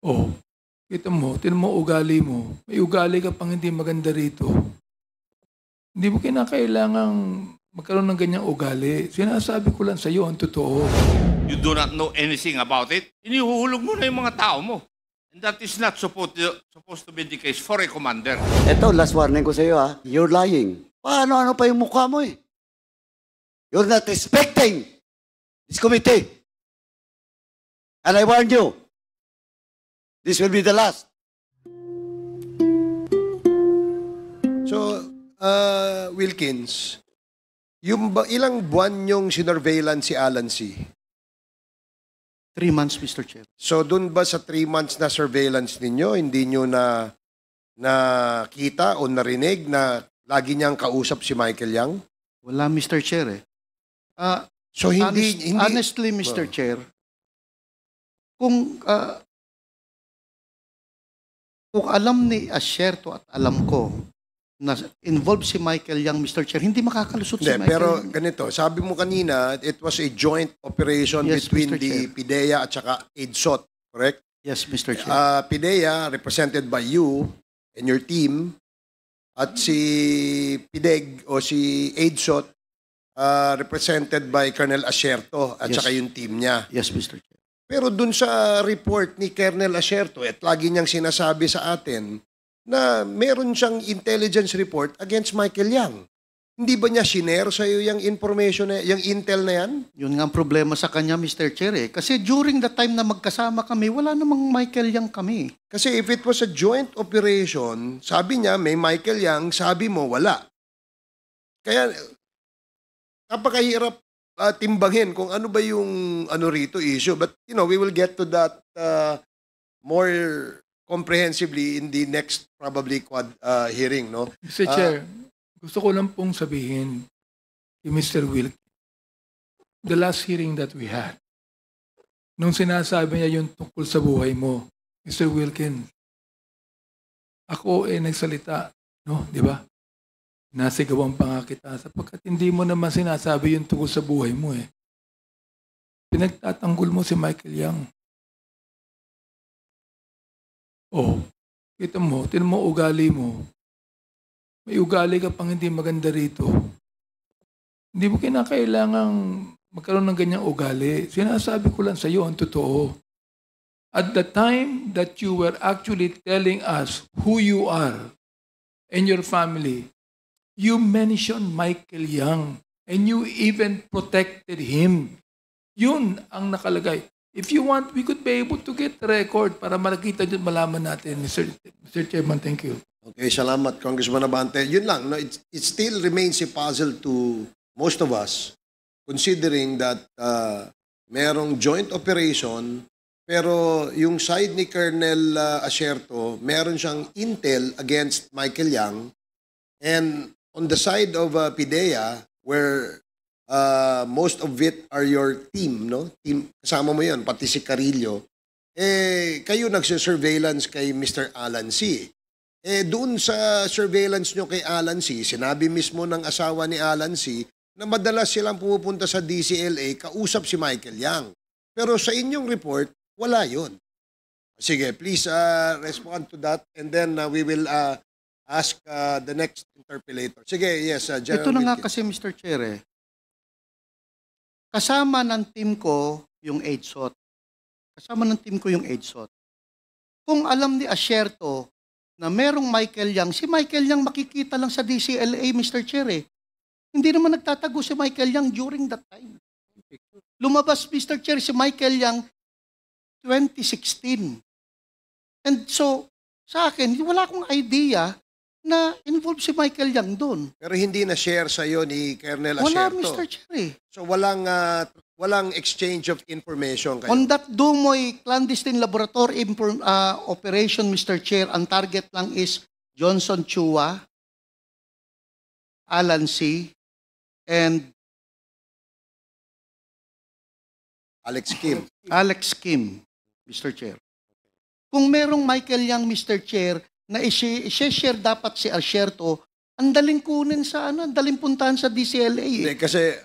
Oh, tinan mo ugali mo. May ugali ka pang hindi maganda rito. Hindi mo kinakailangang magkaroon ng ganyang ugali. Sinasabi ko lang sa iyo ang totoo. You do not know anything about it, inihuhulog mo na yung mga tao mo. And that is not supposed to be the case for a commander. Ito, last warning ko sa iyo ha. You're lying. Paano-ano pa yung mukha mo eh. You're not respecting this committee. And I warn you, this will be the last. So, Wilkins, ilang buwan yung sinorveillance si Alan C? 3 months, Mr. Chair. So, dun ba sa 3 months na surveillance ninyo, hindi nyo na nakita o narinig na lagi niyang kausap si Michael Yang? Wala, Mr. Chair eh. So, hindi... Honestly, Mr. Chair, kung alam ni Asierto at alam ko na involved si Michael Yang, Mr. Chair, hindi makakalusot si Hindi, Michael pero Yang. ganito, sabi mo kanina, it was a joint operation Yes, between Mr. the Chair. PIDEA at saka EDSOT, correct? Yes, Mr. Chair. PIDEA, represented by you and your team, at si PIDEG o si EDSOT, represented by Colonel Asierto at Yes. saka yung team niya. Yes, Mr. Chair. Pero dun sa report ni Colonel Asierto, at lagi niyang sinasabi sa atin na meron siyang intelligence report against Michael Yang. Hindi ba niya shinare sa iyo yung information, yung intel na yan? Yun nga ang problema sa kanya, Mr. Chair eh. Kasi during the time na magkasama kami, wala namang Michael Yang kami. Kasi if it was a joint operation, sabi niya may Michael Yang, sabi mo wala. Kaya napakahirap timbangin kung ano ba yung rito issue. But we will get to that more comprehensively in the next probably hearing, no? Mr. Chair, gusto ko lang pong sabihin kay Mr. Wilk, the last hearing that we had, nung sinasabi niya yung tungkol sa buhay mo, Mr. Wilkin, ako nagsalita, no? Di ba? Nasigawan pa nga kita sapagkat hindi mo naman sinasabi yung tungkol sa buhay mo eh. Pinagtatanggol mo si Michael Yang. Oh, tinan mo ugali mo. May ugali ka pang hindi maganda rito. Hindi mo kinakailangang magkaroon ng ganyang ugali. Sinasabi ko lang sa iyo ang totoo. At the time that you were actually telling us who you are and your family, you mentioned Michael Yang and you even protected him. Yun ang nakalagay. If you want, we could be able to get the record para makita dyan, malaman natin. Mr. Chairman, thank you. Okay, salamat, Congressman Abante. Yun lang, no? It still remains a puzzle to most of us, considering that merong joint operation, pero yung side ni Colonel Asierto, meron siyang intel against Michael Yang, and on the side of PIDEA, where most of it are your team, no? Team, kasama mo yun, pati si Carillo. Kayo nagsisurveillance kay Mr. Alan C. Doon sa surveillance nyo kay Alan C, sinabi mismo ng asawa ni Alan C na madalas silang pumupunta sa DCLA, kausap si Michael Yang. Pero sa inyong report, wala yun. Sige, please respond to that and then we will ask the next interpellator. Sige, yes, General Ito na nga Wilkins. kasi, Mr. Chair eh. Kasama ng team ko yung EDSOT. Kung alam ni Asierto na merong Michael Yang, si Michael Yang makikita lang sa DCLA, Mr. Chair eh. Hindi naman nagtatago si Michael Yang during that time. Lumabas, Mr. Chair, si Michael Yang 2016. And so, sa akin, wala akong idea na involved si Michael Yang doon. Pero hindi na share sa iyo ni Colonel Wala, Asierto. Mr. Chair eh. So walang exchange of information kayo. On that Dumoy clandestine laboratory operation, Mr. Chair, ang target lang is Johnson Chua, Alan C., and Alex Kim. Alex Kim, Mr. Chair. Kung merong Michael Yang, Mr. Chair, na i-share dapat si Asierto, ang daling kunin sa ang daling puntahan sa DCLA. Hindi, kasi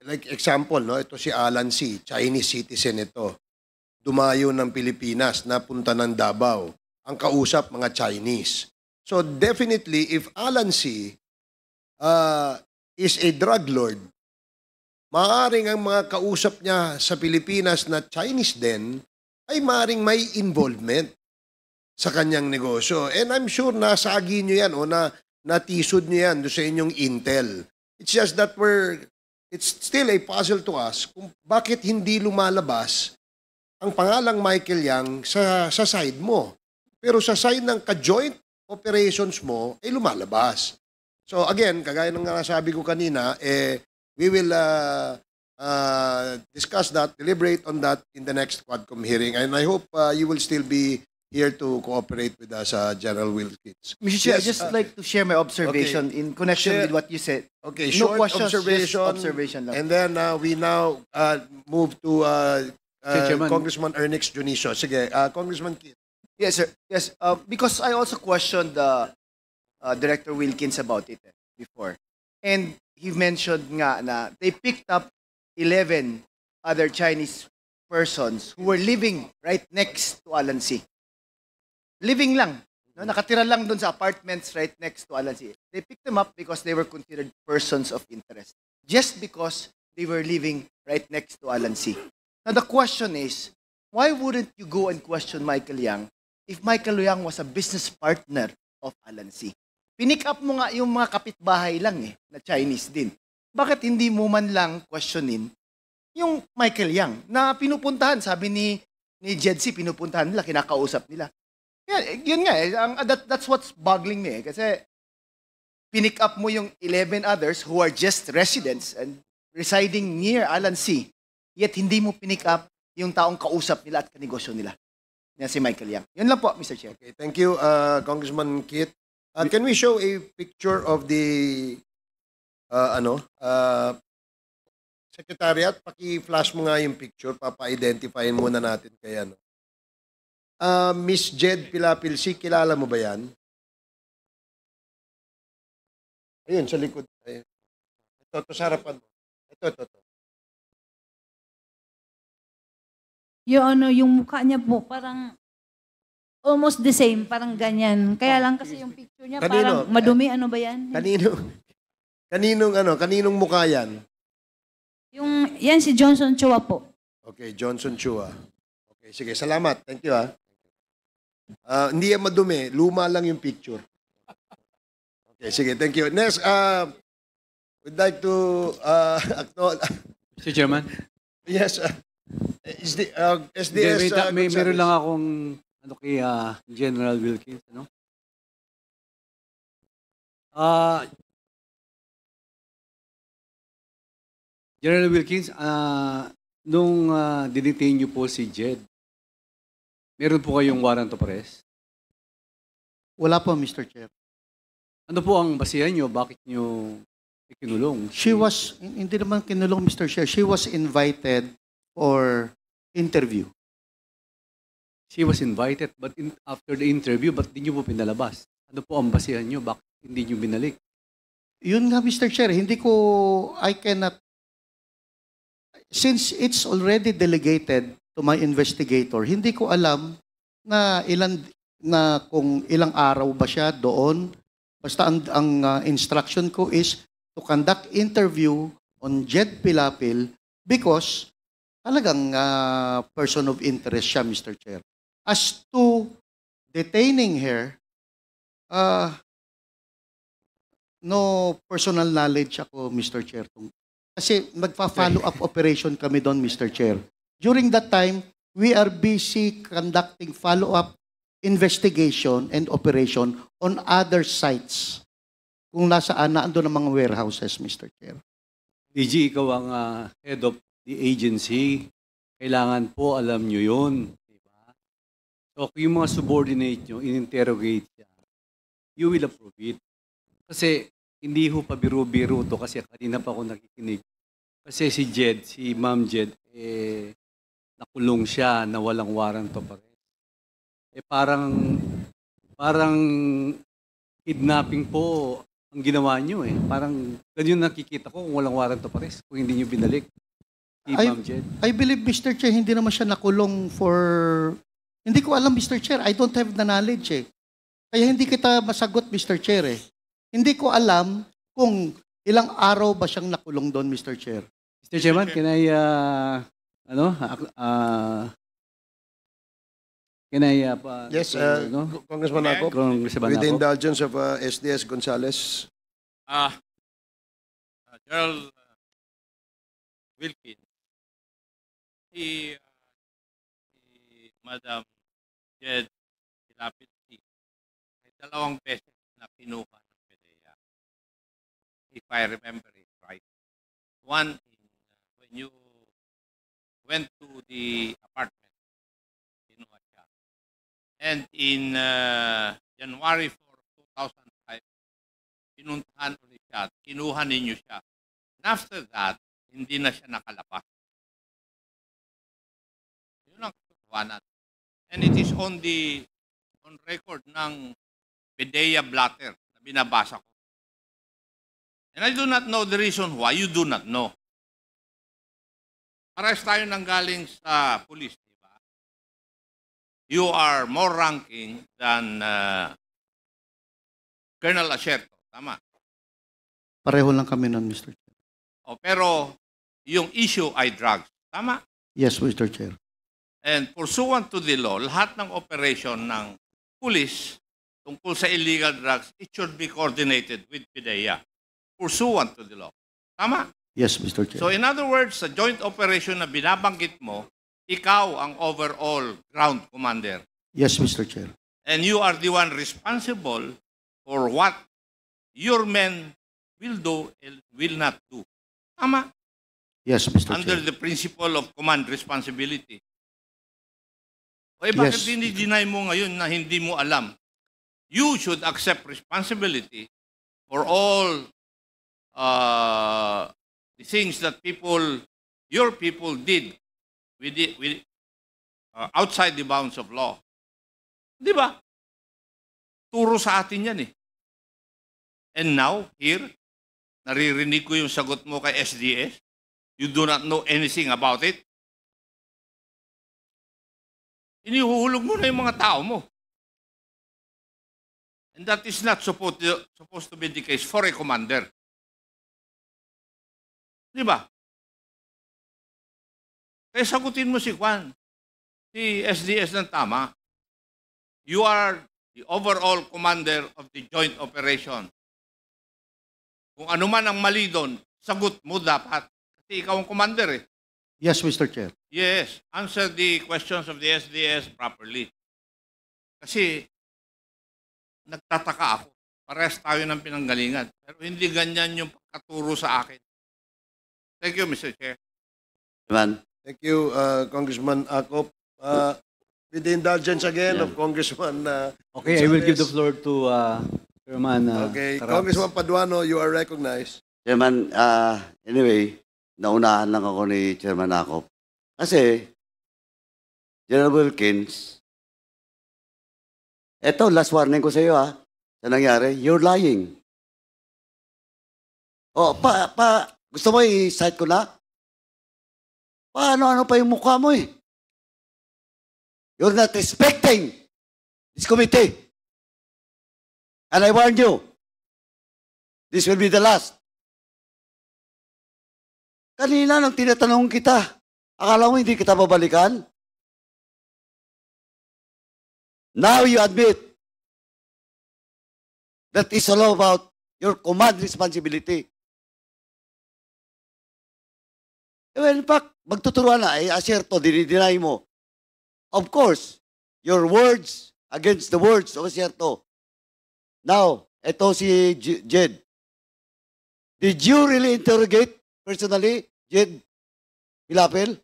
like example, no, ito si Alan C, Chinese citizen ito. dumayo ng Pilipinas, napunta ng Davao. Ang kausap, mga Chinese. So definitely, if Alan C. Is a drug lord, maaaring ang mga kausap niya sa Pilipinas na Chinese din, ay maaaring may involvement sa kanyang negosyo. And I'm sure nasagi nyo yan o natisod nyo yan doon sa inyong intel. It's just that it's still a puzzle to us kung bakit hindi lumalabas ang pangalang Michael Yang sa side mo. Pero sa side ng ka-joint operations mo, ay lumalabas. So again, kagaya ng nasabi ko kanina, we will discuss that, deliberate on that in the next Quadcom hearing. And I hope you will still be here to cooperate with us, General Wilkins. Mr. Chair, Yes, I'd just like to share my observation in connection with what you said. Okay, No short questions, just observation. observation lang. And then we now move to Chairman. Congressman Ernix Junicio. Sige, Congressman Kit. Yes, sir. Yes, because I also questioned Director Wilkins about it before. And he mentioned nga na they picked up 11 other Chinese persons who were living right next to Alan C. Living lang. No? Nakatira lang doon sa apartments right next to Alan C. They picked them up because they were considered persons of interest. Just because they were living right next to Alan C. Now the question is, why wouldn't you go and question Michael Yang if Michael Yang was a business partner of Alan C? Pinick up mo nga yung mga kapitbahay lang na Chinese din. Bakit hindi mo man lang questionin yung Michael Yang na pinupuntahan, sabi ni Jed C, pinupuntahan nila, kinakausap nila. Yun nga that's what's boggling me kasi pinick up mo yung 11 others who are just residents and residing near Alan C, yet hindi mo pinick up yung taong kausap nila at kanegosyo nila. Yan si Michael Yang. Yun lang po, Mr. Chair. Okay, thank you, Congressman Kit. Can we show a picture of the Secretariat? Paki-flash mo nga yung picture, papa-identifyin muna natin kay ano. Miss Jed Pilapilsi, kilala mo ba yan? Ayun, sa likod. Ayun. Ito sa harapan mo. Ito. Yung mukha niya po, parang almost the same, parang ganyan. Kaya lang kasi yung picture niya, Kanino? parang madumi, ano ba yan? Kaninong mukha yan? Yan si Johnson Chua po. Okay, Johnson Chua. Okay, sige, salamat. Thank you, hindi yan madumi. Luma lang yung picture. Okay, sige, thank you. Next, we'd like to acknowledge... Mr. Chairman. Yes, SDS... Meron lang akong kay General Wilkins, General Wilkins, nung dinetain niyo po si Jed, meron po kayong warrant of arrest? Wala po, Mr. Chair. Ano po ang basihan niyo? Bakit niyo ikinulong? Hindi naman kinulong, Mr. Chair. She was invited for interview. She was invited, but after the interview, ba't di niyo po pinalabas? Ano po ang basihan niyo? Bakit hindi niyo binalik? Yun nga, Mr. Chair, I cannot, since it's already delegated to my investigator, hindi ko alam kung ilang araw ba siya doon. Basta ang instruction ko is to conduct interview on Jed Pilapil because talagang person of interest siya, Mr. Chair. As to detaining her, no personal knowledge ako, Mr. Chair. Kasi magpa-follow up operation kami doon, Mr. Chair. During that time, we are busy conducting follow-up investigation and operation on other sites. Kung nasaan na ando ng mga warehouses, Mr. Chair. DG, ikaw ang head of the agency. Kailangan po alam nyo yun. So, kung yung mga subordinate nyo, in-interrogate siya, you will approve it. Kasi, hindi ho pa biro-biro to kasi kanina pa ako nakikinig. Kasi si Ma'am Jed, nakulong siya na walang warrant of arrest. Parang kidnapping po ang ginawa nyo. Parang ganyan nakikita ko kung walang warrant of arrest, kung hindi nyo binalik. Si I- Ma'am Jed. I believe, Mr. Chair, hindi naman siya nakulong for... Hindi ko alam, Mr. Chair. I don't have the knowledge eh. Kaya hindi kita masagot, Mr. Chair eh. Hindi ko alam kung ilang araw ba siyang nakulong doon, Mr. Chair. Mr. Chairman, can I, Yes, no? Congressman Acop, Congressman with the Acop. indulgence of SDS Gonzales. Gerald Wilkins, si Madam Jed Silapit C, ay 2 beses na kinuha ng PDEA. If I remember it right. One, when you went to the apartment, kinuha siya. And in January 4, 2005, pinuntahan ulit siya at kinuha ninyo siya. And after that, hindi na siya nakalabas. Yun ang katotohanan. And it is on record ng PDEA blatter na binabasa ko. And I do not know the reason why. You do not know. Parehas tayo nanggaling sa police, di ba? You are more ranking than Colonel Asierto. Tama. Pareho lang kami nun, Mr. Chair. Pero yung issue ay drugs. Tama. Yes, Mr. Chair. And pursuant to the law, lahat ng operation ng police tungkol sa illegal drugs, it should be coordinated with PDEA. Pursuant to the law. Tama? Yes, Mr. Chair. So in other words, sa joint operation na binabanggit mo, ikaw ang overall ground commander. Yes, Mr. Chair. And you are the one responsible for what your men will do and will not do. Tama? Yes, Mr. Under Chair. the principle of command responsibility. O bakit Yes. dinideny mo ngayon na hindi mo alam? You should accept responsibility for all the things that your people did outside the bounds of law. Di ba? Turo sa atin yan eh. And now, here, naririnig ko yung sagot mo kay SDS. You do not know anything about it. Inihuhulog mo na yung mga tao mo. And that is not supposed to be the case for a commander. Di ba? Kaya sagutin mo si Juan, si SDS ng tama. You are the overall commander of the joint operation. Kung ano man ang mali doon, sagot mo dapat. Kasi ikaw ang commander eh. Yes, Mr. Chair. Yes, answer the questions of the SDS properly. Kasi nagtataka ako. Parehas tayo ng pinanggalingan. Pero hindi ganyan yung pagkaturo sa akin. Thank you, Mr. Chair. Thank you, Congressman Acop. With the indulgence again of Congressman Okay, I will give the Gonzales. floor to Chairman Okay, Taraps. Congressman Paduano, you are recognized. Chairman, anyway, naunahan lang ako ni Chairman Acop. Kasi, General Wilkins, eto, last warning ko sa iyo sa nangyari, you're lying. Gusto mo i-cite ko na? Paano pa yung mukha mo eh? You're not respecting this committee. And I warn you, this will be the last. Kanina nang tinatanong kita, akala mo hindi kita babalikan? Now you admit that is all about your command responsibility. Well, in fact, magtuturuan na, Asierto, dinideny mo. Of course, your words against the words of Asierto. Now, eto si Jed. Did you really interrogate personally, Jed Hilapel?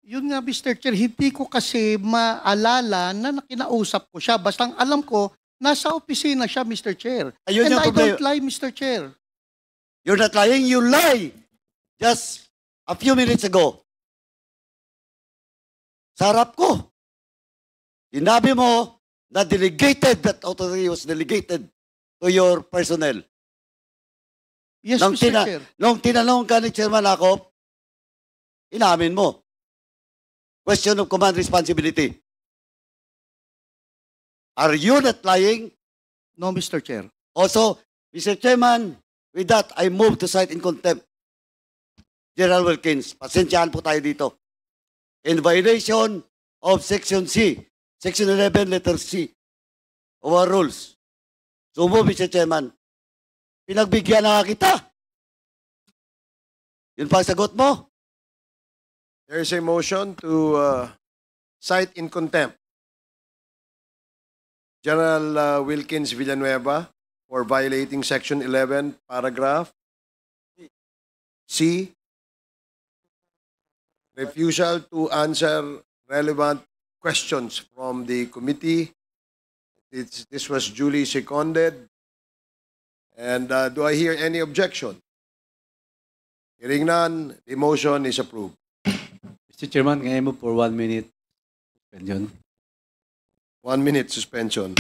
Yun nga, Mr. Chair, hindi ko kasi maalala na nakinausap ko siya. Basta ang alam ko, nasa opisina siya, Mr. Chair. Ayun And yung I problema. don't lie, Mr. Chair. You're not lying, you lie. Just a few minutes ago. Sa harap ko. Sinabi mo na that authority was delegated to your personnel. Yes, Nung Mr. Chair. tinanong ka ni Chairman Acop, Inamin mo. Question of command responsibility. Are you not lying? No, Mr. Chair. Also, Mr. Chairman, with that, I move to cite in contempt General Wilkins. Pasensyahan po tayo dito. In violation of Section C, Section 11, letter C, of our rules. So move, Mr. Chairman. Pinagbigyan na kita. Yun pa ang sagot mo? There is a motion to cite in contempt General Wilkins Villanueva for violating Section 11, paragraph C, refusal to answer relevant questions from the committee. This was duly seconded. And do I hear any objection? Hearing none, the motion is approved. Mr. Chairman, can I move for 1 minute suspension? 1 minute suspension.